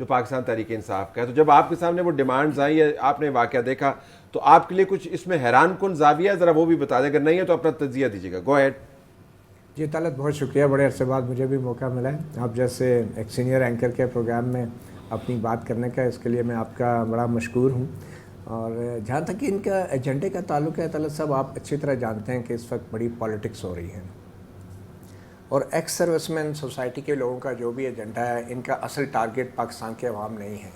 جو پاکستان تحریک انصاف کا ہے. تو جب آپ کے سامنے وہ ڈیمانڈز آئیں یا آپ نے واقعہ دیکھا تو آپ کے لیے کچھ اس میں حیران کن زاویہ ہے, ذرا وہ بھی بتا دیں, اگر نہیں ہے تو اپنا تجزیہ دیجیے گا. گو ایڈ. جی طلعت بہت شکریہ, بڑے عرصے بعد مجھے بھی موقع ملا ہے آپ جیسے ایک سینئر اینکر کے پروگرام میں اپنی بات کرنے کا, اس کے لیے میں آپ کا بڑا مشکور ہوں. اور جہاں تک ان کا ایجنڈے کا تعلق ہے طلعت صاحب, آپ اچھی طرح جانتے ہیں کہ اس وقت بڑی پالیٹکس ہو رہی ہے, اور ایکس سروس مین سوسائٹی کے لوگوں کا جو بھی ایجنڈا ہے, ان کا اصل ٹارگٹ پاکستان کے عوام نہیں ہے.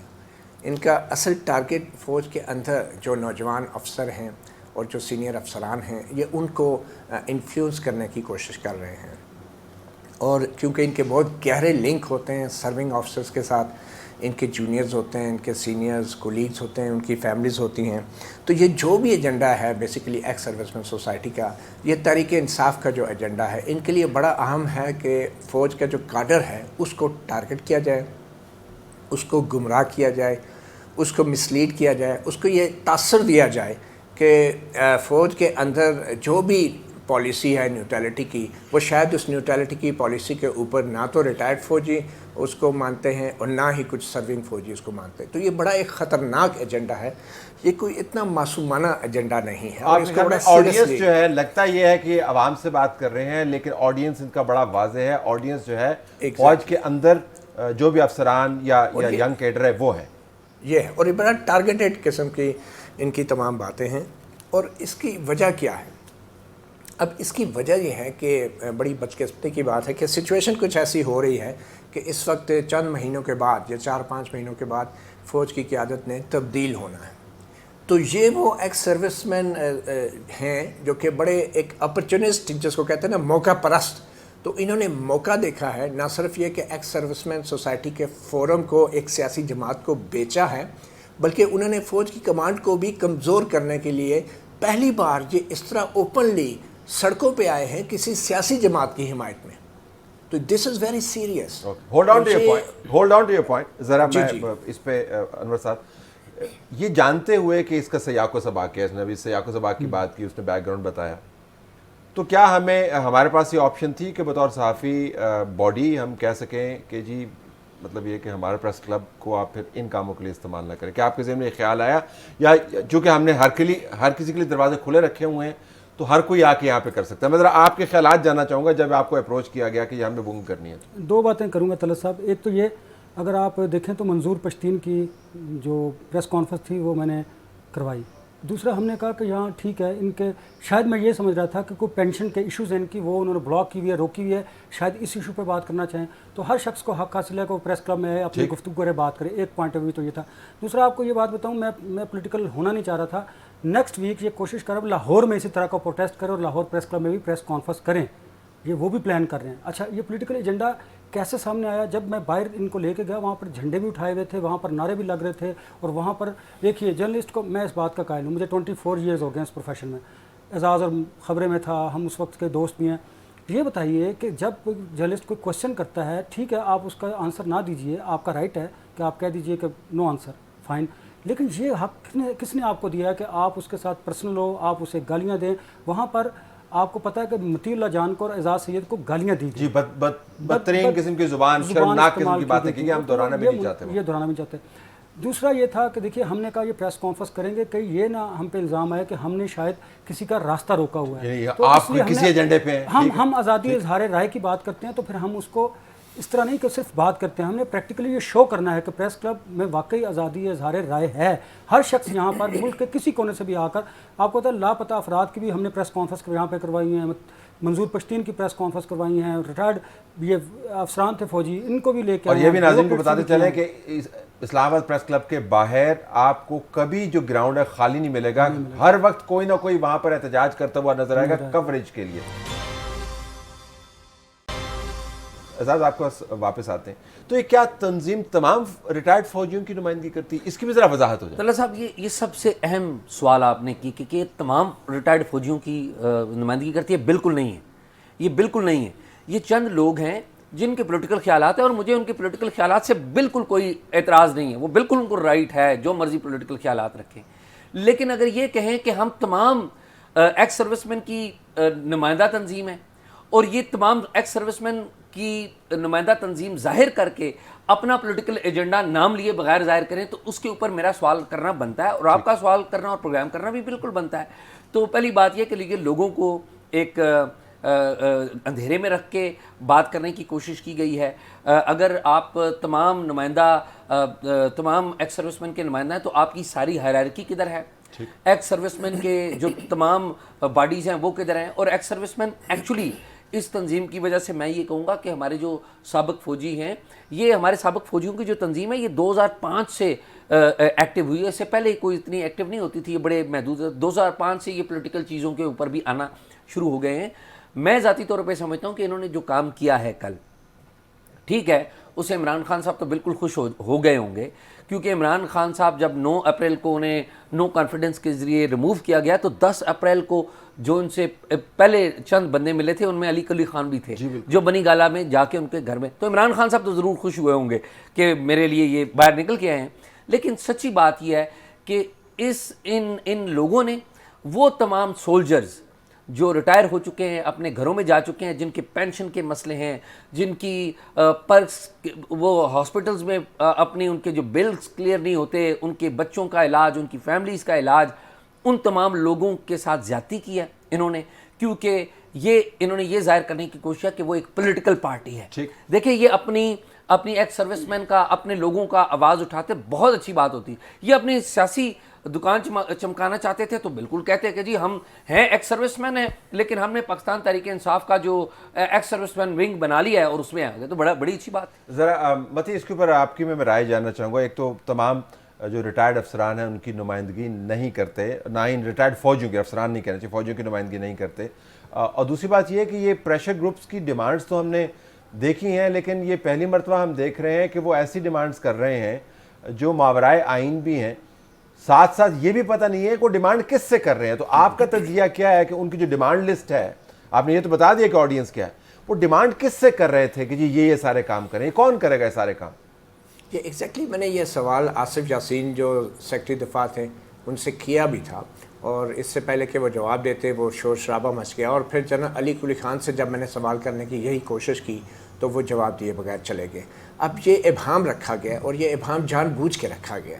ان کا اصل ٹارگٹ فوج کے اندر جو نوجوان افسر ہیں اور جو سینئر افسران ہیں, یہ ان کو انفلوئنس کرنے کی کوشش کر رہے ہیں. اور کیونکہ ان کے بہت گہرے لنک ہوتے ہیں سرونگ آفیسرز کے ساتھ, ان کے جونیئرز ہوتے ہیں, ان کے سینئرز کولیگز ہوتے ہیں, ان کی فیملیز ہوتی ہیں, تو یہ جو بھی ایجنڈا ہے بیسیکلی ایکس سروس مین سوسائٹی کا, یہ تحریک انصاف کا جو ایجنڈا ہے, ان کے لیے بڑا اہم ہے کہ فوج کا جو کاڈر ہے اس کو ٹارگٹ کیا جائے, اس کو گمراہ کیا جائے, اس کو مسلیڈ کیا جائے, اس کو یہ تاثر دیا جائے کہ فوج کے اندر جو بھی پالیسی ہے نیوٹرلٹی کی, وہ شاید اس نیوٹرلٹی کی پالیسی کے اوپر نہ تو ریٹائرڈ فوجی اس کو مانتے ہیں اور نہ ہی کچھ سرونگ فوجی اس کو مانتے ہیں. تو یہ بڑا ایک خطرناک ایجنڈا ہے, یہ کوئی اتنا معصومانہ ایجنڈا نہیں ہے. اور اس کو بڑا آڈینس جو ہے لگتا یہ ہے کہ عوام سے بات کر رہے ہیں, لیکن آڈینس ان کا بڑا واضح ہے. آڈینس جو ہے فوج کے اندر جو بھی افسران یا ینگ کیڈر ہے وہ ہے, یہ ہے, اور یہ بڑا ٹارگیٹڈ قسم کی ان کی تمام باتیں ہیں. اور اس کی وجہ کیا ہے؟ اب اس کی وجہ یہ ہے کہ بڑی بدقسمتی کی بات ہے کہ سچویشن کچھ ایسی ہو رہی ہے کہ اس وقت چند مہینوں کے بعد یا 4-5 مہینوں کے بعد فوج کی قیادت نے تبدیل ہونا ہے. تو یہ وہ ایکس سروس مین ہیں جو کہ بڑے ایک اپرچونسٹ, جس کو کہتے ہیں نا موقع پرست. تو انہوں نے موقع دیکھا ہے, نہ صرف یہ کہ ایکس سروس مین سوسائٹی کے فورم کو ایک سیاسی جماعت کو بیچا ہے, بلکہ انہوں نے فوج کی کمانڈ کو بھی کمزور کرنے کے لیے پہلی بار یہ اس طرح اوپنلی سڑکوں پہ آئے ہیں کسی سیاسی جماعت کی حمایت میں. تو this is very serious. Hold on to your point. ذرا میں اس پہ انور صاحب, یہ جانتے ہوئے کہ اس کا سیاق و سباق ہے, اس نے ابھی سیاق و سباق کی بات کی, اس نے بیک گراؤنڈ بتایا, تو کیا ہمارے پاس یہ آپشن تھی کہ بطور صحافی باڈی ہم کہہ سکیں کہ جی مطلب یہ کہ ہمارے پریس کلب کو آپ پھر ان کاموں کے لیے استعمال نہ کریں؟ کیا آپ کے ذہن میں یہ خیال آیا, یا چونکہ ہم نے ہر کسی کے لیے دروازے کھلے رکھے ہوئے ہیں تو ہر کوئی آ کے یہاں پہ کر سکتا ہے؟ میں ذرا آپ کے خیالات جاننا چاہوں گا جب آپ کو اپروچ کیا گیا کہ یہ ہمیں بکنگ کرنی ہے. 2 باتیں کروں گا طلعت صاحب. ایک تو یہ, اگر آپ دیکھیں تو منظور پشتین کی جو پریس کانفرنس تھی وہ میں نے کروائی. دوسرا ہم نے کہا کہ یہاں ٹھیک ہے, ان کے شاید میں یہ سمجھ رہا تھا کہ کوئی پینشن کے ایشوز ہیں ان کی, وہ انہوں نے بلاک کی ہوئی ہے, روکی ہوئی ہے, شاید اس ایشو پہ بات کرنا چاہیں. تو ہر شخص کو حق حاصل ہے کہ وہ پریس کلب میں اپنی گفتگو کرے, بات کرے. ایک پوائنٹ آف ویو تو یہ تھا. دوسرا آپ کو یہ بات بتاؤں, میں پولیٹیکل ہونا نہیں چاہ رہا تھا. نیکسٹ ویک یہ کوشش کریں لاہور میں اسی طرح کا پروٹیسٹ کریں اور لاہور پریس کلب میں بھی پریس کانفرنس کریں, یہ وہ بھی پلان کر رہے ہیں. اچھا, یہ پولیٹیکل ایجنڈا کیسے سامنے آیا؟ جب میں باہر ان کو لے کے گیا, وہاں پر جھنڈے بھی اٹھائے ہوئے تھے, وہاں پر نعرے بھی لگ رہے تھے, اور وہاں پر دیکھیے جرنلسٹ کو, میں اس بات کا قائل ہوں, مجھے 24 ایئرز ہو گئے اس پروفیشن میں, اعزاز اور خبریں میں تھا, ہم اس وقت کے دوست بھی ہیں. یہ بتائیے کہ جب جرنلسٹ کوئی کوشچن کرتا ہے, ٹھیک ہے آپ اس کا آنسر نہ دیجیے, آپ کا رائٹ ہے کہ آپ کہہ دیجیے کہ نو آنسر, فائن, لیکن یہ حق کس نے آپ کو دیا ہے کہ آپ اس کے ساتھ پرسنل ہو, آپ اسے گالیاں دیں؟ وہاں پر آپ کو پتہ ہے کہ مطیع اللہ جان کو اور اعزاز سید کو گالیاں دی جی, بدترین قسم کی زبان, شرمناک قسم کی باتیں کی, ہم دہرانا بھی نہیں چاہتے. یہ دہرانا بھی چاہتے. دوسرا یہ تھا کہ دیکھیے ہم نے کہا یہ پریس کانفرنس کریں گے کہ یہ نہ ہم پہ الزام آئے کہ ہم نے شاید کسی کا راستہ روکا ہوا ہے, تو آپ کسی ایجنڈے پہ ہم آزادی اظہار رائے کی بات کرتے ہیں, تو پھر ہم اس کو اس طرح نہیں کہ صرف بات کرتے ہیں, ہم نے پریکٹیکلی یہ شو کرنا ہے کہ پریس کلب میں واقعی آزادی اظہار رائے ہے. ہر شخص یہاں پر ملک کے کسی کونے سے بھی آ کر, آپ کو پتہ ہے لاپتہ افراد کی بھی ہم نے پریس کانفرنس یہاں پہ کروائی ہیں, منظور پشتین کی پریس کانفرنس کروائی ہیں, ریٹائرڈ یہ افسران تھے فوجی, ان کو بھی لے کے. اور یہ بھی ناظرین کو بتاتے چلیں کہ اسلام آباد پریس کلب کے باہر آپ کو کبھی جو گراؤنڈ ہے خالی نہیں ملے گا, ہر وقت کوئی نہ کوئی وہاں پر احتجاج کرتا ہوا نظر آئے گا کوریج کے لیے. اعزاز آپ کو واپس آتے ہیں, تو یہ کیا تنظیم تمام ریٹائرڈ فوجیوں کی نمائندگی کرتی ہے؟ اس کی بھی ذرا وضاحت ہو جائے. طلعت صاحب, یہ سب سے اہم سوال آپ نے کی کہ یہ تمام ریٹائرڈ فوجیوں کی نمائندگی کرتی ہے. بالکل نہیں ہے, یہ بالکل نہیں ہے. یہ چند لوگ ہیں جن کے پولیٹیکل خیالات ہیں, اور مجھے ان کے پولیٹیکل خیالات سے بالکل کوئی اعتراض نہیں ہے, وہ بالکل ان کو رائٹ ہے جو مرضی پولیٹیکل خیالات رکھیں. لیکن اگر یہ کہیں کہ ہم تمام ایکس سروس مین کی نمائندہ تنظیم ہیں, اور یہ تمام ایکس سروس مین کی نمائندہ تنظیم ظاہر کر کے اپنا پولیٹیکل ایجنڈا نام لیے بغیر ظاہر کریں تو اس کے اوپر میرا سوال کرنا بنتا ہے، اور آپ کا سوال کرنا اور پروگرام کرنا بھی بالکل بنتا ہے۔ تو پہلی بات یہ کہ لوگوں کو ایک اندھیرے میں رکھ کے بات کرنے کی کوشش کی گئی ہے۔ اگر آپ تمام ایکس سروس مین کے نمائندہ ہیں تو آپ کی ساری ہائرارکی کدھر ہے، ایکس سروس مین کے جو تمام باڈیز ہیں وہ کدھر ہیں، اور ایکس سروس مین ایکچولی اس تنظیم کی وجہ سے میں یہ کہوں گا کہ ہمارے جو سابق فوجی ہیں، یہ ہمارے سابق فوجیوں کی جو تنظیم ہے یہ 2005 سے ایکٹیو ہوئی ہے، اس سے پہلے کوئی اتنی ایکٹیو نہیں ہوتی تھی، یہ بڑے محدود 2005 سے یہ پولیٹیکل چیزوں کے اوپر بھی آنا شروع ہو گئے ہیں۔ میں ذاتی طور پہ سمجھتا ہوں کہ انہوں نے جو کام کیا ہے کل، ٹھیک ہے، اس سے عمران خان صاحب تو بالکل خوش ہو گئے ہوں گے، کیونکہ عمران خان صاحب جب 9 اپریل کو انہیں نو کانفیڈنس کے ذریعے ریموو کیا گیا تو 10 اپریل کو جو ان سے پہلے چند بندے ملے تھے ان میں علی کلی خان بھی تھے جو بنی گالا میں جا کے ان کے گھر میں، تو عمران خان صاحب تو ضرور خوش ہوئے ہوں گے کہ میرے لیے یہ باہر نکل کے آئے ہیں۔ لیکن سچی بات یہ ہے کہ ان لوگوں نے وہ تمام سولجرز جو ریٹائر ہو چکے ہیں، اپنے گھروں میں جا چکے ہیں، جن کے پینشن کے مسئلے ہیں، جن کی پرکس وہ ہاسپٹلز میں اپنی ان کے جو بلز کلیئر نہیں ہوتے، ان کے بچوں کا علاج، ان کی فیملیز کا علاج، ان تمام لوگوں کے ساتھ زیادتی کی ہے انہوں نے، کیونکہ انہوں نے یہ ظاہر کرنے کی کوشش ہے کہ وہ ایک پولیٹیکل پارٹی ہے۔ دیکھیں یہ اپنی ایکس سروس مین کا، اپنے لوگوں کا آواز اٹھاتے بہت اچھی بات ہوتی، یہ اپنی سیاسی دکان چمکانا چاہتے تھے تو بالکل کہتے ہیں کہ جی ہم ہیں ایکس سروس مین ہیں، لیکن ہم نے پاکستان تحریک انصاف کا جو ایکس سروس مین ونگ بنا لیا ہے اور اس میں آ گئے، تو بڑی اچھی بات۔ ذرا متی اس کے اوپر آپ کی میں رائے جاننا چاہوں گا۔ ایک تو تمام جو ریٹائرڈ افسران ہیں ان کی نمائندگی نہیں کرتے، نہ ہی ریٹائرڈ فوجیوں کے، افسران نہیں کہنا چاہیے، فوجیوں کی نمائندگی نہیں کرتے، اور دوسری بات یہ ہے کہ یہ پریشر گروپس کی ڈیمانڈز تو ہم نے دیکھی ہیں، لیکن یہ پہلی مرتبہ ہم دیکھ رہے ہیں کہ وہ ایسی ڈیمانڈز کر رہے ہیں جو ماورائے آئین بھی ہیں، ساتھ ساتھ یہ بھی پتہ نہیں ہے کہ وہ ڈیمانڈ کس سے کر رہے ہیں۔ تو آپ کا تجزیہ کیا ہے کہ ان کی جو ڈیمانڈ لسٹ ہے، آپ نے یہ تو بتا دیا کہ آڈینس کیا ہے، وہ ڈیمانڈ کس سے کر رہے تھے کہ جی یہ سارے کام کریں، کون کرے گا یہ سارے کام؟ یہ ایگزیکٹلی میں نے یہ سوال آصف یاسین جو سیکرٹری دفاع تھے ان سے کیا بھی تھا، اور اس سے پہلے کہ وہ جواب دیتے وہ شور شرابہ مچ گیا، اور پھر جنرل علی کلی خان سے جب میں نے سوال کرنے کی یہی کوشش کی تو وہ جواب دیے بغیر چلے گئے۔ اب یہ ابہام رکھا گیا، اور یہ ابہام جان بوجھ کے رکھا گیا۔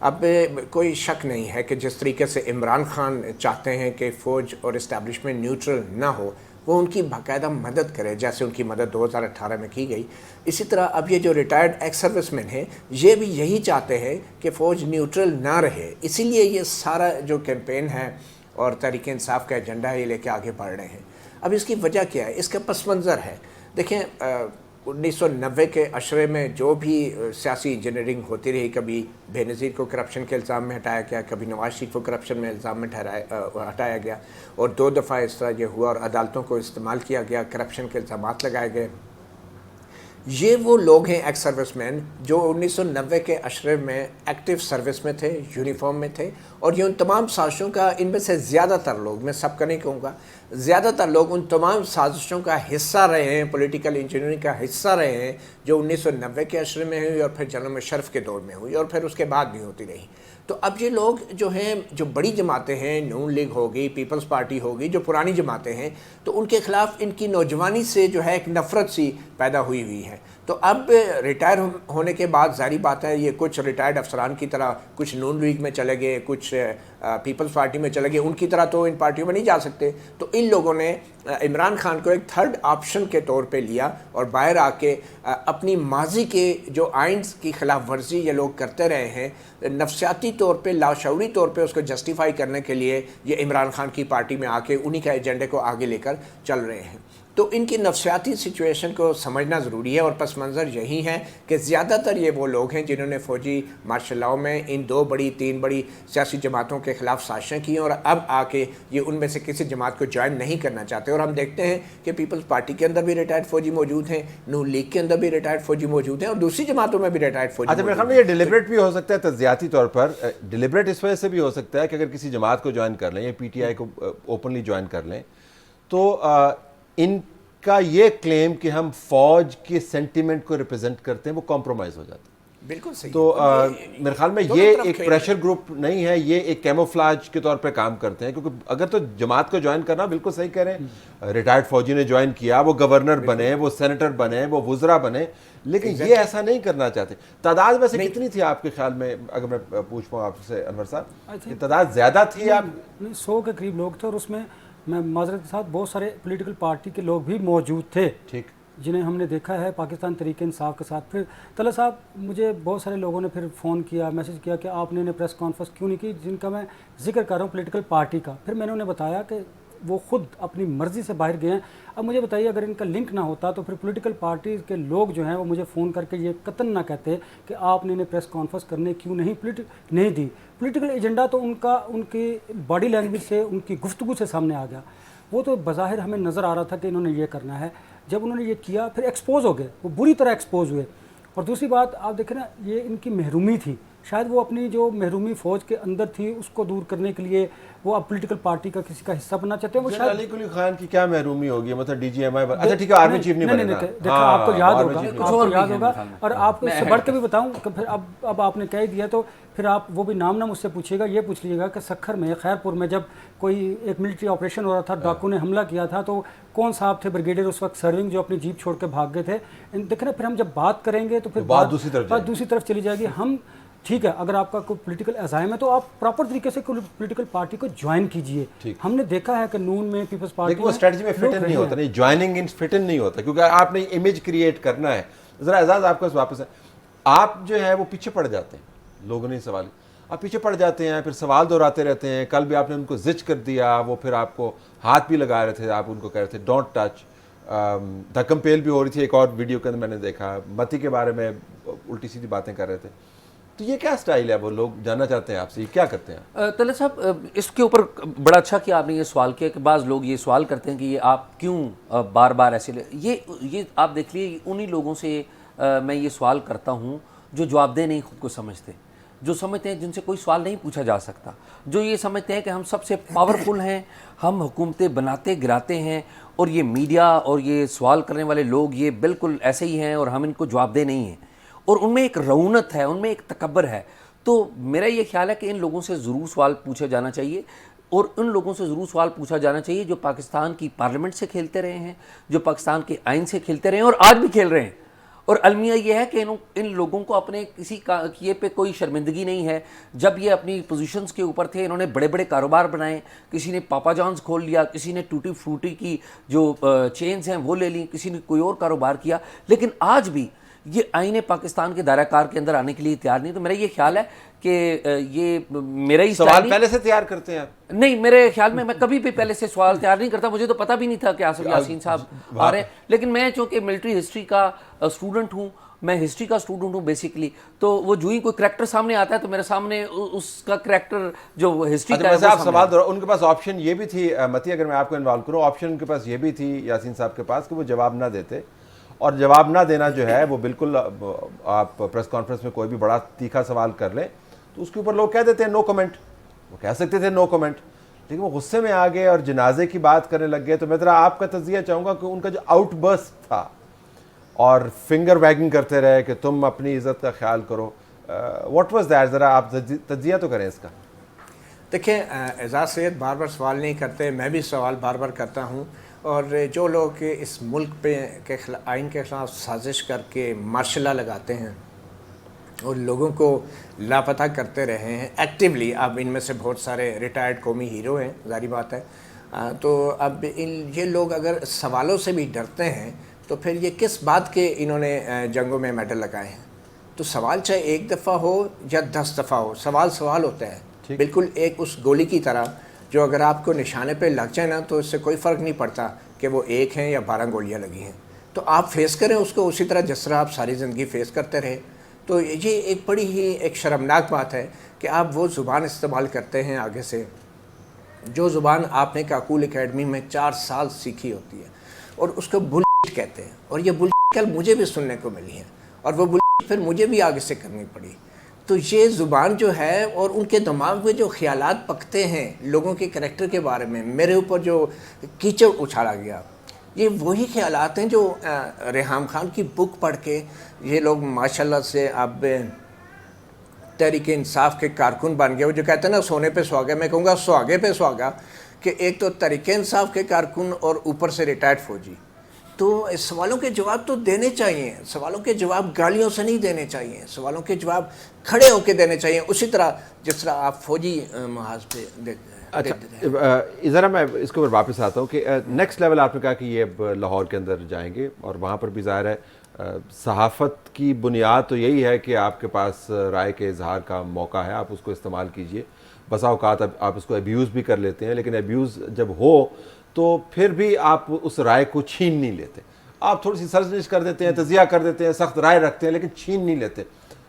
اب کوئی شک نہیں ہے کہ جس طریقے سے عمران خان چاہتے ہیں کہ فوج اور اسٹیبلشمنٹ نیوٹرل نہ ہو، وہ ان کی باقاعدہ مدد کرے، جیسے ان کی مدد 2018 میں کی گئی، اسی طرح اب یہ جو ریٹائرڈ ایکس سروس مین ہیں یہ بھی یہی چاہتے ہیں کہ فوج نیوٹرل نہ رہے، اسی لیے یہ سارا جو کیمپین ہے اور تحریک انصاف کا ایجنڈا ہے یہ لے کے آگے بڑھ رہے ہیں۔ اب اس کی وجہ کیا ہے، اس کا پس منظر ہے، دیکھیں 1990 کے عشرے میں جو بھی سیاسی انجینئرنگ ہوتی رہی، کبھی بے نظیر کو کرپشن کے الزام میں ہٹایا گیا، کبھی نواز شریف کو کرپشن میں الزام میں ہٹایا گیا، اور 2 دفعہ اس طرح یہ ہوا اور عدالتوں کو استعمال کیا گیا، کرپشن کے الزامات لگائے گئے۔ یہ وہ لوگ ہیں ایکس سروس مین جو 1990 کے عشرے میں ایکٹیو سروس میں تھے، یونیفارم میں تھے، اور یہ ان تمام سازشوں کا، ان میں سے زیادہ تر لوگ، میں سب کا نہیں کہوں گا، زیادہ تر لوگ ان تمام سازشوں کا حصہ رہے ہیں، پولیٹیکل انجینئرنگ کا حصہ رہے ہیں جو 1990 کے عشرے میں ہوئی اور پھر جنرل مشرف کے دور میں ہوئی اور پھر اس کے بعد بھی ہوتی رہی۔ تو اب یہ لوگ جو ہیں، جو بڑی جماعتیں ہیں، نون لیگ ہوگی، پیپلز پارٹی ہوگی، جو پرانی جماعتیں ہیں، تو ان کے خلاف ان کی نوجوانی سے جو ہے ایک نفرت سی پیدا ہوئی ہے۔ تو اب ریٹائر ہونے کے بعد ظاہری بات ہے یہ کچھ ریٹائرڈ افسران کی طرح کچھ نون لیگ میں چلے گئے، کچھ پیپلز پارٹی میں چلے گئے، ان کی طرح تو ان پارٹیوں میں نہیں جا سکتے، تو ان لوگوں نے عمران خان کو ایک تھرڈ آپشن کے طور پہ لیا اور باہر آ کے اپنی ماضی کے جو آئین کی خلاف ورزی یہ لوگ کرتے رہے ہیں، نفسیاتی طور پہ، لاشعوری طور پہ اس کو جسٹیفائی کرنے کے لیے یہ عمران خان کی پارٹی میں آ کے انہی کا ایجنڈے کو آگے لے کر چل رہے ہیں۔ تو ان کی نفسیاتی سچویشن کو سمجھنا ضروری ہے، اور پس منظر یہی ہے کہ زیادہ تر یہ وہ لوگ ہیں جنہوں نے فوجی مارشل لاء میں ان 3 بڑی سیاسی جماعتوں کے خلاف سازشیں کی، اور اب آ کے یہ ان میں سے کسی جماعت کو جوائن نہیں کرنا چاہتے، اور ہم دیکھتے ہیں کہ پیپلز پارٹی کے اندر بھی ریٹائرڈ فوجی موجود ہیں، نون لیگ کے اندر بھی ریٹائرڈ فوجی موجود ہیں، اور دوسری جماعتوں میں بھی ریٹائرڈ فوجی اچھا، میرے خیال میں یہ ڈیلیبریٹ بھی ہو سکتا ہے، تجزیاتی طور پر ڈیلیبریٹ اس وجہ سے بھی ہو سکتا ہے کہ اگر کسی جماعت کو جوائن کر لیں یا پی ٹی آئی کو اوپنلی جوائن کر لیں تو ان کا یہ کلیم کہ ہم فوج کے سینٹیمنٹ کو ریپرزینٹ کرتے ہیں وہ کمپرومائز ہو جاتا ہے۔ بالکل صحیح تو میرے خیال میں یہ ایک پریشر گروپ نہیں ہے, یہ ایک کیموفلاج کے طور پہ کام کرتے ہیں, کیونکہ اگر تو جماعت کو جوائن کرنا, بالکل صحیح کہہ رہے ہیں, ریٹائرڈ فوجی نے جوائن کیا, وہ گورنر بنے, وہ سینیٹر بنے, وہ وزراء بنے, لیکن یہ ایسا نہیں کرنا چاہتے. تعداد ویسے کتنی تھی آپ کے خیال میں, اگر میں پوچھ پاؤں آپ سے انور صاحب, کہ تعداد زیادہ تھی؟ آپ 100 کے قریب لوگ تھے, اور اس میں معذرت کے ساتھ بہت سارے پولیٹیکل پارٹی کے لوگ بھی موجود تھے, ٹھیک, جنہیں ہم نے دیکھا ہے پاکستان تحریک انصاف کے ساتھ. پھر طلعت صاحب, مجھے بہت سارے لوگوں نے پھر فون کیا, میسج کیا کہ آپ نے پریس کانفرنس کیوں نہیں کی, جن کا میں ذکر کر رہا ہوں پولیٹیکل پارٹی کا. پھر میں نے انہیں بتایا کہ وہ خود اپنی مرضی سے باہر گئے ہیں. اب مجھے بتائیے, اگر ان کا لنک نہ ہوتا تو پھر پولیٹیکل پارٹی کے لوگ جو ہیں وہ مجھے فون کر کے یہ قطعاً نہ کہتے کہ آپ نے انہیں پریس کانفرنس کرنے کیوں نہیں دی. پولیٹیکل ایجنڈا تو ان کی باڈی لینگویج سے, ان کی گفتگو سے سامنے آ گیا. وہ تو بظاہر ہمیں نظر آ رہا تھا کہ انہوں نے یہ کرنا ہے. جب انہوں نے یہ کیا پھر ایکسپوز ہو گئے, وہ بری طرح ایکسپوز ہوئے. اور دوسری بات آپ دیکھیں نا, یہ ان کی محرومی تھی, شاید وہ اپنی جو محرومی فوج کے اندر تھی اس کو دور کرنے کے لیے وہ اب پولیٹیکل پارٹی کا کسی کا حصہ بننا چاہتے ہیں. وہ شاید علی قلی خان کی کیا محرومی ہوگی, مطلب ڈی جی ایم آئی, اچھا ٹھیک ہے, آرمی چیف نہیں بننا, دیکھا آپ کو یاد ہوگا, اور آپ کو اس سے بڑھ کے بھی بتاؤں کہ پھر اب آپ نے کہہ دیا تو پھر آپ وہ بھی نام نہ مجھ سے پوچھیے گا, یہ پوچھ لیجیے گا کہ سکھر میں, خیرپور میں جب کوئی ایک ملٹری آپریشن ہو رہا تھا, ڈاکو نے حملہ کیا تھا, تو کون صاحب تھے بریگیڈیئر اس وقت سرونگ, جو اپنی جیپ چھوڑ کے بھاگ گئے تھے. دیکھیں نا, پھر ہم جب بات کریں گے تو پھر بات دوسری طرف چلی جائے گی. ہم ٹھیک ہے, اگر آپ کا کوئی پولیٹیکل عزائم ہے تو آپ پراپر طریقے سے کوئی پولیٹیکل پارٹی کو جوائن کیجئے. ہم نے دیکھا ہے کہ نون میں, پیپلز پارٹی میں, وہ اسٹریٹجی میں فٹ ان نہیں ہوتا, نہیں جوائننگ ان فٹ ان نہیں ہوتا, کیونکہ آپ نے امیج کریٹ کرنا ہے. ذرا اعزاز آپ کا واپس ہے, آپ جو ہے وہ پیچھے پڑ جاتے ہیں, لوگوں نے سوال, آپ پیچھے پڑ جاتے ہیں, پھر سوال دہراتے رہتے ہیں. کل بھی آپ نے ان کو زج کر دیا, وہ پھر آپ کو ہاتھ بھی لگا رہے تھے, آپ ان کو کہہ رہے تھے ڈونٹ ٹچ, دھکم پیل بھی ہو رہی تھی. ایک اور ویڈیو کے اندر میں نے دیکھا, متی کے بارے میں الٹی سیدھی باتیں کر رہے تھے. تو یہ کیا سٹائل ہے, وہ لوگ جاننا چاہتے ہیں آپ سے, یہ کیا کرتے ہیں؟ طلعت صاحب, اس کے اوپر بڑا اچھا کہ آپ نے یہ سوال کیا, کہ بعض لوگ یہ سوال کرتے ہیں کہ یہ آپ کیوں بار بار ایسے یہ آپ دیکھ لیے, انہی لوگوں سے میں یہ سوال کرتا ہوں جو جواب دہ نہیں خود کو سمجھتے, جو سمجھتے ہیں جن سے کوئی سوال نہیں پوچھا جا سکتا, جو یہ سمجھتے ہیں کہ ہم سب سے پاورفل ہیں, ہم حکومتیں بناتے گراتے ہیں, اور یہ میڈیا اور یہ سوال کرنے والے لوگ یہ بالکل ایسے ہی ہیں اور ہم ان کو جواب دہ نہیں ہیں, اور ان میں ایک رعونت ہے, ان میں ایک تکبر ہے. تو میرا یہ خیال ہے کہ ان لوگوں سے ضرور سوال پوچھا جانا چاہیے, اور ان لوگوں سے ضرور سوال پوچھا جانا چاہیے جو پاکستان کی پارلیمنٹ سے کھیلتے رہے ہیں, جو پاکستان کے آئین سے کھیلتے رہے ہیں, اور آج بھی کھیل رہے ہیں. اور المیہ یہ ہے کہ ان لوگوں کو اپنے کسی کیے پہ کوئی شرمندگی نہیں ہے. جب یہ اپنی پوزیشنز کے اوپر تھے, انہوں نے بڑے بڑے کاروبار بنائے, کسی نے پاپا جانز کھول لیا, کسی نے ٹوٹی فروٹی کی جو چینز ہیں وہ لے لیں, کسی نے کوئی اور کاروبار کیا, لیکن آج بھی یہ آئین پاکستان کے دائرہ کار کے اندر آنے کے لیے تیار نہیں. تو میرا یہ خیال ہے کہ یہ میرا ہی سوال پہلے سے تیار کرتے ہیں نہیں, میرے خیال میں کبھی بھی پہلے سے سوال تیار نہیں کرتا. مجھے تو پتہ بھی نہیں تھا کہ آصف یاسین صاحب آ رہے ہیں, لیکن میں چونکہ ملٹری ہسٹری کا اسٹوڈنٹ ہوں, میں ہسٹری کا اسٹوڈنٹ ہوں بیسیکلی, تو وہ جو ہی کوئی کریکٹر سامنے آتا ہے تو میرے سامنے اس کا کریکٹر جو ہسٹری کا ہے. آپ سوال ان کے پاس آپشن یہ بھی تھی, متی اگر میں آپ کو انوالو کروں, آپشن ان کے پاس یہ بھی تھی یاسین صاحب کے پاس کہ وہ جواب نہ دیتے, اور جواب نہ دینا جو ہے وہ بالکل, آپ پریس کانفرنس میں کوئی بھی بڑا تیکھا سوال کر لیں تو اس کے اوپر لوگ کہہ دیتے ہیں نو کمنٹ, وہ کہہ سکتے تھے نو کمنٹ, لیکن وہ غصے میں آ گئے اور جنازے کی بات کرنے لگ گئے. تو میں ذرا آپ کا تجزیہ چاہوں گا کہ ان کا جو آؤٹ برسٹ تھا اور فنگر ویگنگ کرتے رہے کہ تم اپنی عزت کا خیال کرو, واٹ واز دیٹ, ذرا آپ تجزیہ تو کریں اس کا. دیکھیں, اعزاز سید بار بار سوال نہیں کرتے, میں بھی سوال بار بار کرتا ہوں, اور جو لوگ اس ملک پہ کے آئین کے خلاف سازش کر کے مارشل لا لگاتے ہیں اور لوگوں کو لاپتہ کرتے رہے ہیں ایکٹیولی, اب ان میں سے بہت سارے ریٹائرڈ قومی ہیرو ہیں, ظاہری بات ہے. تو اب یہ لوگ اگر سوالوں سے بھی ڈرتے ہیں تو پھر یہ کس بات کے انہوں نے جنگوں میں میڈل لگائے ہیں. تو سوال چاہے ایک دفعہ ہو یا 10 دفعہ ہو, سوال ہوتا ہے, بالکل ایک اس گولی کی طرح جو اگر آپ کو نشانے پہ لگ جائے نا تو اس سے کوئی فرق نہیں پڑتا کہ وہ 1 ہیں یا 12 گولیاں لگی ہیں. تو آپ فیس کریں اس کو اسی طرح جس طرح آپ ساری زندگی فیس کرتے رہے. تو یہ ایک بڑی ہی ایک شرمناک بات ہے کہ آپ وہ زبان استعمال کرتے ہیں آگے سے, جو زبان آپ نے کاکول اکیڈمی میں 4 سال سیکھی ہوتی ہے, اور اس کو بلشٹ کہتے ہیں. اور یہ بلشٹ کل مجھے بھی سننے کو ملی ہے, اور وہ بلشٹ پھر مجھے بھی آگے سے کرنی پڑی. تو یہ زبان جو ہے, اور ان کے دماغ میں جو خیالات پکتے ہیں لوگوں کے کریکٹر کے بارے میں, میرے اوپر جو کیچڑ اچھالا گیا, یہ وہی خیالات ہیں جو ریحام خان کی بک پڑھ کے یہ لوگ ماشاءاللہ سے اب تحریک انصاف کے کارکن بن گئے. وہ جو کہتے ہیں نا سونے پہ سہاگا, میں کہوں گا سہاگے پہ سہاگا, کہ ایک تو تحریک انصاف کے کارکن اور اوپر سے ریٹائرڈ فوجی. تو اس سوالوں کے جواب تو دینے چاہیے, سوالوں کے جواب گالیوں سے نہیں دینے چاہیے, سوالوں کے جواب کھڑے ہو کے دینے چاہیے, اسی طرح جس طرح آپ فوجی محاذ پہ دیتے ہیں. اچھا ذرا میں اس کے اوپر واپس آتا ہوں کہ نیکسٹ لیول آپ نے کہا کہ یہ اب لاہور کے اندر جائیں گے, اور وہاں پر بھی ظاہر ہے صحافت کی بنیاد تو یہی ہے کہ آپ کے پاس رائے کے اظہار کا موقع ہے, آپ اس کو استعمال کیجئے. بسا اوقات آپ اس کو ابیوز بھی کر لیتے ہیں, لیکن ابیوز جب ہو تو پھر بھی آپ اس رائے کو چھین نہیں لیتے, آپ تھوڑی سی سرزنش کر دیتے ہیں, تجزیہ کر دیتے ہیں, سخت رائے رکھتے ہیں, لیکن چھین نہیں لیتے.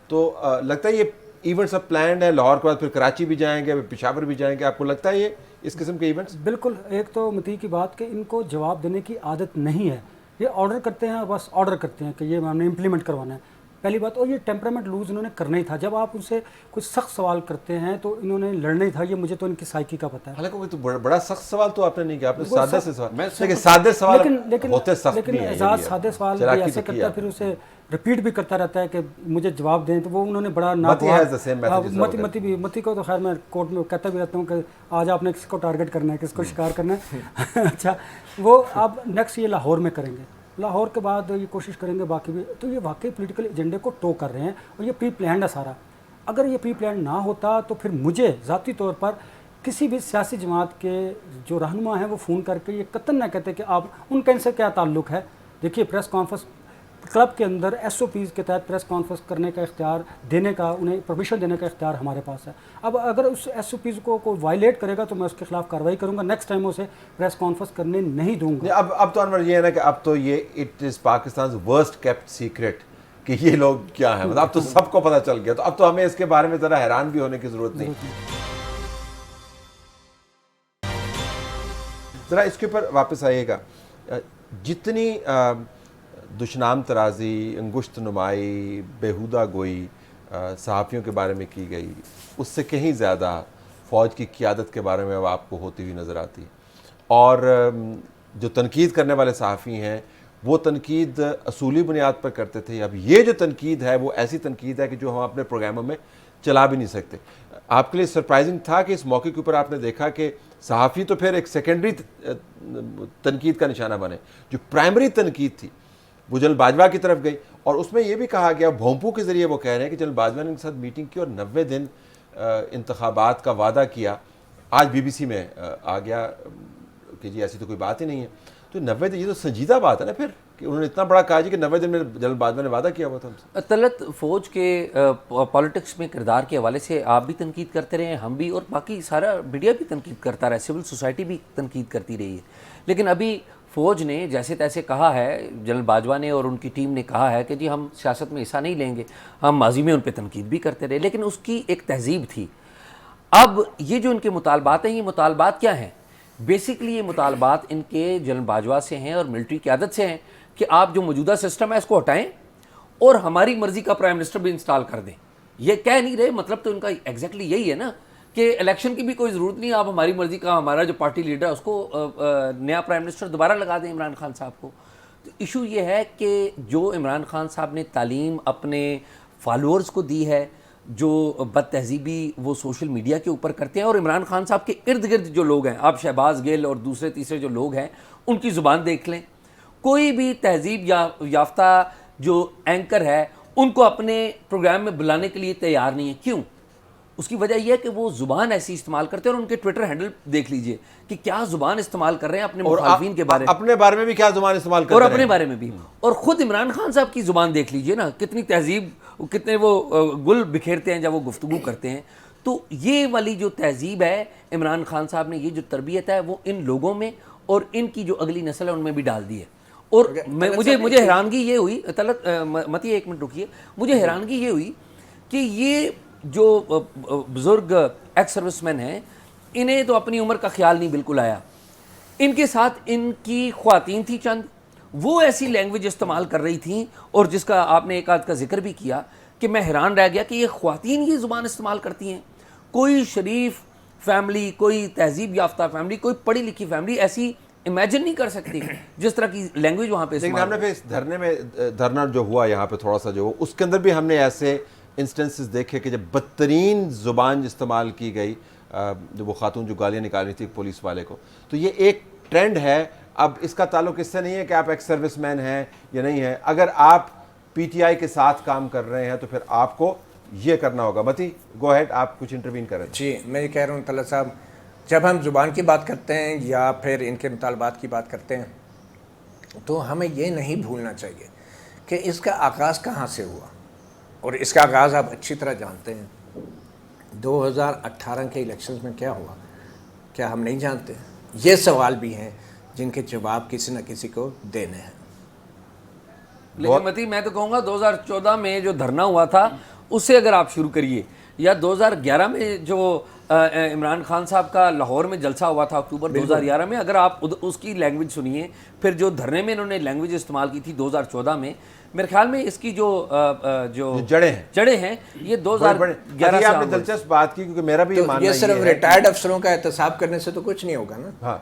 تو لگتا ہے یہ ایونٹس اب پلانڈ ہے, لاہور کے بعد پھر کراچی بھی جائیں گے, پشاور بھی جائیں گے, آپ کو لگتا ہے یہ اس قسم کے ایونٹس؟ بالکل. ایک تو متی کی بات کہ ان کو جواب دینے کی عادت نہیں ہے, یہ آرڈر کرتے ہیں, بس آرڈر کرتے ہیں کہ یہ ہم نے امپلیمنٹ کروانا ہے, پہلی بات. اور یہ ٹیمپرامنٹ لوز انہوں نے کرنا ہی تھا. جب آپ ان سے کچھ سخت سوال کرتے ہیں تو انہوں نے لڑنا ہی تھا, یہ مجھے تو ان کی سائیکی کا پتہ ہے. حالانکہ وہ تو بڑا سخت سوال تو آپ نے نہیں کیا, آپ نے سادہ سے سوال, لیکن سادے سوال ہوتے سخت بھی ہیں. لیکن اعزاز سادے سوال بھی ایسے کرتا ہے, پھر اسے ریپیٹ بھی کرتا رہتا ہے کہ مجھے جواب دیں. تو وہ انہوں نے بڑا متی کو تو خیر میں کورٹ میں کہتا بھی رہتا ہوں کہ آج آپ نے کس کو ٹارگٹ کرنا ہے, کس کو شکار کرنا ہے. اچھا وہ اب نیکسٹ یہ لاہور میں کریں گے, لاہور کے بعد یہ کوشش کریں گے باقی بھی. تو یہ واقعی پولیٹیکل ایجنڈے کو ٹو کر رہے ہیں, اور یہ پری پلانڈ ہے سارا. اگر یہ پری پلانڈ نہ ہوتا تو پھر مجھے ذاتی طور پر کسی بھی سیاسی جماعت کے جو رہنما ہیں وہ فون کر کے یہ قطعاً نہ کہتے کہ آپ ان کا ان سے کیا تعلق ہے. دیکھیے پریس کانفرنس کلب کے اندر ایس او پیز کے تحت پریس کانفرنس کرنے کا اختیار دینے کا, انہیں پرمیشن دینے کا اختیار ہمارے پاس ہے. اب اگر اس ایس او پیز کو کوئی وائلیٹ کرے گا تو میں اس کے خلاف کارروائی کروں گا, نیکسٹ ٹائم اسے پریس کانفرنس کرنے نہیں دوں گا. اب تو انور یہ ہے نا کہ اب تو یہ it is Pakistan worst kept secret کہ یہ لوگ کیا ہیں, مطلب اب تو سب کو پتہ چل گیا, تو اب تو ہمیں اس کے بارے میں ذرا حیران بھی ہونے کی ضرورت نہیں. ذرا اس کے اوپر واپس آئیے گا, جتنی دشنام ترازی, انگشت نمائی, بیہودہ گوئی صحافیوں کے بارے میں کی گئی, اس سے کہیں زیادہ فوج کی قیادت کے بارے میں اب آپ کو ہوتی ہوئی نظر آتی ہے. اور جو تنقید کرنے والے صحافی ہیں وہ تنقید اصولی بنیاد پر کرتے تھے, اب یہ جو تنقید ہے وہ ایسی تنقید ہے کہ جو ہم اپنے پروگراموں میں چلا بھی نہیں سکتے. آپ کے لیے سرپرائزنگ تھا کہ اس موقع کے اوپر آپ نے دیکھا کہ صحافی تو پھر ایک سیکنڈری تنقید کا نشانہ بنے, جو پرائمری تنقید تھی وہ جنرل باجوہ کی طرف گئی. اور اس میں یہ بھی کہا گیا, بھونپو کے ذریعے وہ کہہ رہے ہیں کہ جنرل باجوہ نے ان کے ساتھ میٹنگ کی اور 90 دن انتخابات کا وعدہ کیا. آج بی بی سی میں آ گیا کہ جی ایسی تو کوئی بات ہی نہیں ہے. تو 90 دن, یہ تو سنجیدہ بات ہے نا پھر, کہ انہوں نے اتنا بڑا کہا جی کہ 90 دن میں جنرل باجوہ نے وعدہ کیا ہوا تھا ہم سے. طلعت, فوج کے پالیٹکس میں کردار کے حوالے سے آپ بھی تنقید کرتے رہے ہیں, ہم بھی, اور باقی سارا میڈیا بھی تنقید کرتا رہا ہے, سول سوسائٹی بھی تنقید کرتی رہی ہے. لیکن ابھی فوج نے جیسے تیسے کہا ہے, جنرل باجوہ نے اور ان کی ٹیم نے کہا ہے کہ جی ہم سیاست میں حصہ نہیں لیں گے. ہم ماضی میں ان پہ تنقید بھی کرتے رہے, لیکن اس کی ایک تہذیب تھی. اب یہ جو ان کے مطالبات ہیں, یہ مطالبات کیا ہیں؟ بیسکلی یہ مطالبات ان کے جنرل باجوہ سے ہیں اور ملٹری قیادت سے ہیں کہ آپ جو موجودہ سسٹم ہے اس کو ہٹائیں اور ہماری مرضی کا پرائم منسٹر بھی انسٹال کر دیں. یہ کہہ نہیں رہے, مطلب تو ان کا ایگزیکٹلی یہی ہے نا کہ الیکشن کی بھی کوئی ضرورت نہیں, آپ ہماری مرضی کا, ہمارا جو پارٹی لیڈر ہے اس کو نیا پرائم منسٹر دوبارہ لگا دیں عمران خان صاحب کو. تو ایشو یہ ہے کہ جو عمران خان صاحب نے تعلیم اپنے فالوورز کو دی ہے, جو بد تہذیبی وہ سوشل میڈیا کے اوپر کرتے ہیں, اور عمران خان صاحب کے ارد گرد جو لوگ ہیں, آپ شہباز گل اور دوسرے تیسرے جو لوگ ہیں, ان کی زبان دیکھ لیں. کوئی بھی تہذیب یافتہ جو اینکر ہے ان کو اپنے پروگرام میں بلانے کے لیے تیار نہیں ہے. کیوں؟ اس کی وجہ یہ ہے کہ وہ زبان ایسی استعمال کرتے ہیں, اور ان کے ٹویٹر ہینڈل دیکھ لیجئے کہ کیا زبان استعمال کر رہے ہیں اپنے مخالفین کے بارے میں, اپنے بارے میں بھی کیا زبان استعمال کرتے ہیں, اور اپنے بارے میں بھی. اور خود عمران خان صاحب کی زبان دیکھ لیجئے نا, کتنی تہذیب, کتنے وہ گل بکھیرتے ہیں جب وہ گفتگو کرتے ہیں. تو یہ والی جو تہذیب ہے عمران خان صاحب نے, یہ جو تربیت ہے وہ ان لوگوں میں اور ان کی جو اگلی نسل ہے ان میں بھی ڈال دی ہے. اور مجھے حیرانگی یہ ہوئی, طلعت متی ایک منٹ رکیے, مجھے حیرانگی یہ ہوئی کہ یہ جو بزرگ ایکس سروس مین ہیں, انہیں تو اپنی عمر کا خیال نہیں بالکل آیا. ان کے ساتھ ان کی خواتین تھی چند, وہ ایسی لینگویج استعمال کر رہی تھیں, اور جس کا آپ نے ایک آدھ کا ذکر بھی کیا کہ میں حیران رہ گیا کہ یہ خواتین یہ زبان استعمال کرتی ہیں. کوئی شریف فیملی, کوئی تہذیب یافتہ فیملی, کوئی پڑھی لکھی فیملی ایسی امیجن نہیں کر سکتی جس طرح کی لینگویج وہاں پہ لیکن ہم نے پھر اس دھرنے میں دھرنا جو ہوا یہاں پہ تھوڑا سا جو اس کے اندر بھی ہم نے ایسے انسٹنسز دیکھے کہ جب بدترین زبان استعمال کی گئی، جو وہ خاتون جو گالیاں نکال رہی تھی پولیس والے کو، تو یہ ایک ٹرینڈ ہے. اب اس کا تعلق اس سے نہیں ہے کہ آپ ایکس سروس مین ہیں یا نہیں ہیں. اگر آپ پی ٹی آئی کے ساتھ کام کر رہے ہیں تو پھر آپ کو یہ کرنا ہوگا. متی گو ہیڈ، آپ کچھ انٹروین کریں. جی میں یہ کہہ رہا ہوں طلعت صاحب، جب ہم زبان کی بات کرتے ہیں یا پھر ان کے مطالبات کی بات کرتے ہیں تو ہمیں یہ نہیں بھولنا چاہیے کہ اس کا آغاز کہاں سے ہوا. اور اس کا آغاز آپ اچھی طرح جانتے ہیں. 2018 کے الیکشنز میں کیا ہوا، کیا ہم نہیں جانتے؟ یہ سوال بھی ہیں جن کے جواب کسی نہ کسی کو دینے ہیں. لیکن متی میں تو کہوں گا 2014 میں جو دھرنا ہوا تھا اس سے اگر آپ شروع کریے، یا 2011 میں جو عمران خان صاحب کا لاہور میں جلسہ ہوا تھا اکتوبر 2011 میں، اگر آپ اس کی لینگویج سنیے، پھر جو دھرنے میں انہوں نے لینگویج استعمال کی تھی 2014 میں، میرے خیال میں اس کی جو جڑیں ہیں یہ 2011 سے آپ نے دلچسپ بات کی، کیونکہ میرا بھی یہ ماننا یہ ہے صرف ریٹائرڈ افسروں کا احتساب کرنے سے تو کچھ نہیں ہوگا نا. ہاں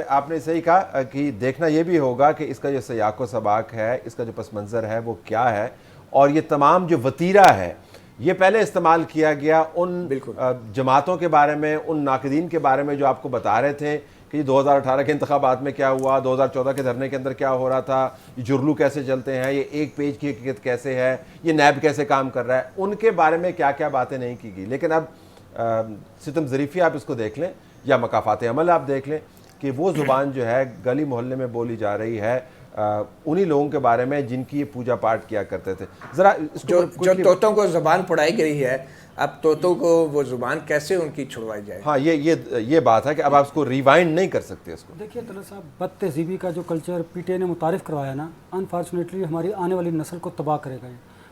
آپ نے صحیح کہا کہ دیکھنا یہ بھی ہوگا کہ اس کا جو سیاق و سباق ہے، اس کا جو پس منظر ہے وہ کیا ہے، اور یہ تمام جو وتیرہ ہے یہ پہلے استعمال کیا گیا ان جماعتوں کے بارے میں، ان ناقدین کے بارے میں جو آپ کو بتا رہے تھے کہ 2018 کے انتخابات میں کیا ہوا، 2014 کے دھرنے کے اندر کیا ہو رہا تھا، یہ جرلو کیسے چلتے ہیں، یہ ایک پیج کی حقیقت کیسے ہے، یہ نیب کیسے کام کر رہا ہے، ان کے بارے میں کیا کیا باتیں نہیں کی گئی. لیکن اب ستم ظریفی آپ اس کو دیکھ لیں یا مکافات عمل آپ دیکھ لیں کہ وہ زبان جو ہے گلی محلے میں بولی جا رہی ہے انہی لوگوں کے بارے میں جن کی یہ پوجا پاٹ کیا کرتے تھے. ذرا جو طوطوں کو زبان پڑھائی گئی ہے، اب طوطوں کو وہ زبان کیسے ان کی چھڑوائی جائے؟ ہاں یہ بات ہے کہ اب آپ اس کو ریوائنڈ نہیں کر سکتے. اس کو دیکھیے طلعت صاحب، بد تہذیبی کا جو کلچر پی ٹی آئی نے متعارف کروایا نا، انفارچونیٹلی ہماری آنے والی نسل کو تباہ کرے گا.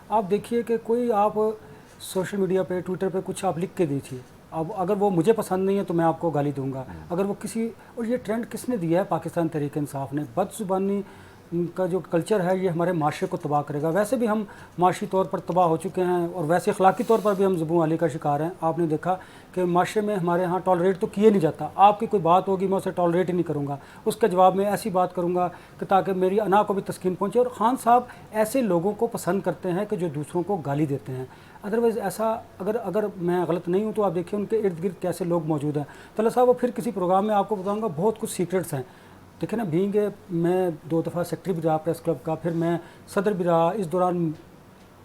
آپ دیکھیے کہ کوئی آپ سوشل میڈیا پہ ٹویٹر پہ کچھ آپ لکھ کے دیجیے، اب اگر وہ مجھے پسند نہیں ہے تو میں آپ کو گالی دوں گا. اگر وہ کسی، اور یہ ٹرینڈ کس نے دیا ہے؟ پاکستان تحریک انصاف نے. بد زبانی کا جو کلچر ہے یہ ہمارے معاشرے کو تباہ کرے گا. ویسے بھی ہم معاشی طور پر تباہ ہو چکے ہیں، اور ویسے اخلاقی طور پر بھی ہم زبوں علی کا شکار ہیں. آپ نے دیکھا کہ معاشرے میں ہمارے ہاں ٹالریٹ تو کیے نہیں جاتا. آپ کی کوئی بات ہوگی میں اسے ٹالریٹ ہی نہیں کروں گا، اس کے جواب میں ایسی بات کروں گا کہ تاکہ میری انا کو بھی تسکین پہنچے. اور خان صاحب ایسے لوگوں کو پسند کرتے ہیں کہ جو دوسروں کو گالی دیتے ہیں. ادروائز ایسا اگر میں غلط نہیں ہوں تو آپ دیکھیں ان کے ارد گرد کیسے لوگ موجود ہیں. طلعت صاحب، وہ پھر کسی پروگرام میں آپ کو بتاؤں گا، بہت کچھ سیکرٹس ہیں. دیکھیں نا، میں 2 دفعہ سیکٹری بھی رہا پریس کلب کا، پھر میں صدر بھی رہا. اس دوران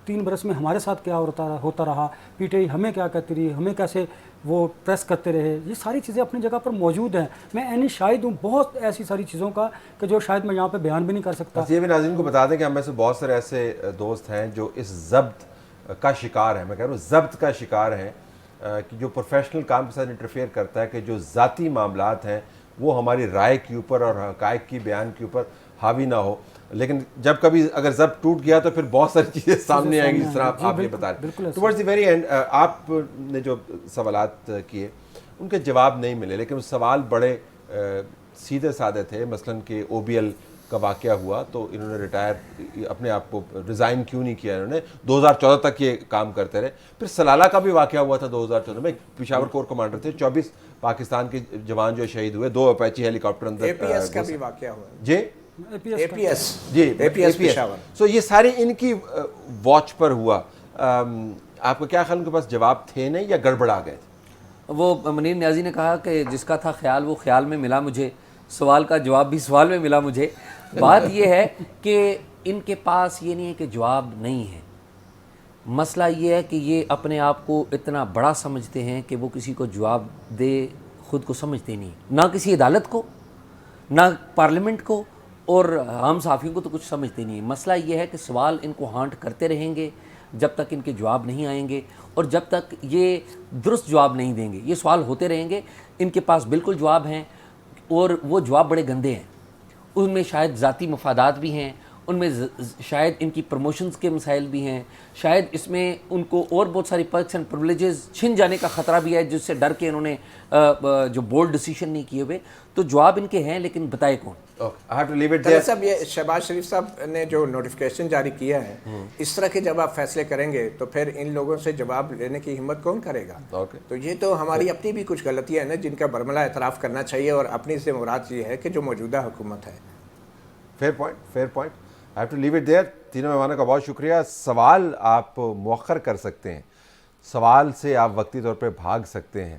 3 برس میں ہمارے ساتھ کیا ہوتا رہا، پی ٹی آئی ہمیں کیا کہتی رہی، ہمیں کیسے وہ پریس کرتے رہے، یہ ساری چیزیں اپنی جگہ پر موجود ہیں. میں اینی شاہد ہوں بہت ایسی ساری چیزوں کا کہ جو شاید میں یہاں پہ بیان بھی نہیں کر سکتا. یہ بھی ناظرین کو بتا دیں کہ ہم میں سے بہت سارے ایسے دوست ہیں جو اس ضبط کا شکار ہیں. میں کہہ رہا ہوں ضبط کا شکار ہیں، کہ جو پروفیشنل کام کے ساتھ انٹرفیئر کرتا ہے، کہ جو ذاتی معاملات ہیں وہ ہماری رائے کے اوپر اور حقائق کی بیان کے اوپر حاوی نہ ہو. لیکن جب کبھی اگر ضبط ٹوٹ گیا تو پھر بہت ساری چیزیں سامنے آئیں گی، جس طرح آپ نے بتایا. ٹورڈز دی ویری اینڈ آپ نے جو سوالات کیے ان کے جواب نہیں ملے، لیکن وہ سوال بڑے سیدھے سادے تھے. مثلا کہ او بی ایل کا واقعہ ہوا تو انہوں نے ریٹائر اپنے آپ کو ریزائن کیوں نہیں کیا، انہوں نے 2014 تک یہ کام کرتے رہے. پھر سلالہ کا بھی واقعہ ہوا تھا 2014 میں، پشاور کور کمانڈر تھے، 24 پاکستان کے جوان جو شہید ہوئے، 2 اپیچی ہیلی کاپٹر اندر. اے پی ایس کا بھی واقعہ ہوا جی، اے پی ایس پشاور. سو یہ سارے ان کی واچ پر ہوا. آپ کو کیا خیال ان کے پاس جواب تھے نہیں یا گڑبڑا گئے تھے؟ وہ منیر نیازی نے کہا کہ جس کا تھا خیال وہ خیال میں ملا مجھے، سوال کا جواب بھی سوال میں ملا مجھے. بات یہ ہے کہ ان کے پاس یہ نہیں ہے کہ جواب نہیں ہے، مسئلہ یہ ہے کہ یہ اپنے آپ کو اتنا بڑا سمجھتے ہیں کہ وہ کسی کو جواب دے خود کو سمجھتے نہیں، نہ کسی عدالت کو، نہ پارلیمنٹ کو، اور عام صحافیوں کو تو کچھ سمجھتے نہیں. مسئلہ یہ ہے کہ سوال ان کو ہانٹ کرتے رہیں گے جب تک ان کے جواب نہیں آئیں گے، اور جب تک یہ درست جواب نہیں دیں گے یہ سوال ہوتے رہیں گے. ان کے پاس بالکل جواب ہیں، اور وہ جواب بڑے گندے ہیں، ان میں شاید ذاتی مفادات بھی ہیں، ان میں شاید ان کی پروموشنز کے مسائل بھی ہیں, شاید اس میں ان کو اور بہت ساری پرکس اینڈ پرولیجز چھن جانے کا خطرہ بھی ہے جس سے ڈر کے انہوں نے جو بولڈ ڈیسیشن نہیں کیے ہوئے. تو جواب ان کے ہیں, لیکن بتائے کون. طلعت صاحب, یہ شہباز شریف صاحب نے جو نوٹیفیکیشن جاری کیا ہے, اس طرح کے جب آپ فیصلے کریں گے تو پھر ان لوگوں سے جواب لینے کی ہمت کون کرے گا؟ تو یہ تو ہماری اپنی بھی کچھ غلطیاں ہیں نا جن کا برملہ اعتراف کرنا چاہیے, اور اپنی سے مراد یہ ہے کہ جو موجودہ حکومت ہے. Fair point. I have to leave it there. تینوں مہمانوں کا بہت شکریہ. سوال آپ مؤخر کر سکتے ہیں, سوال سے آپ وقتی طور پہ بھاگ سکتے ہیں,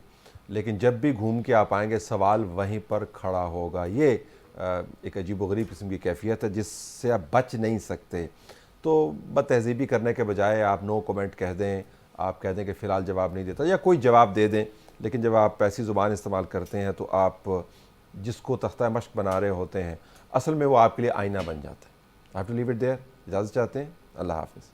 لیکن جب بھی گھوم کے آپ آئیں گے سوال وہیں پر کھڑا ہوگا. یہ ایک عجیب و غریب قسم کی کیفیت ہے جس سے آپ بچ نہیں سکتے. تو بد تہذیبی کرنے کے بجائے آپ نو کومنٹ کہہ دیں, آپ کہہ دیں کہ فی الحال جواب نہیں دیتا, یا کوئی جواب دے دیں, لیکن جب آپ ایسی زبان استعمال کرتے ہیں تو آپ جس کو تختہ مشق بنا رہے ہوتے ہیں اصل میں وہ آپ کے لیے آئینہ بن جاتا ہے. I have to leave it there. اجازت چاہتے ہیں. اللہ حافظ.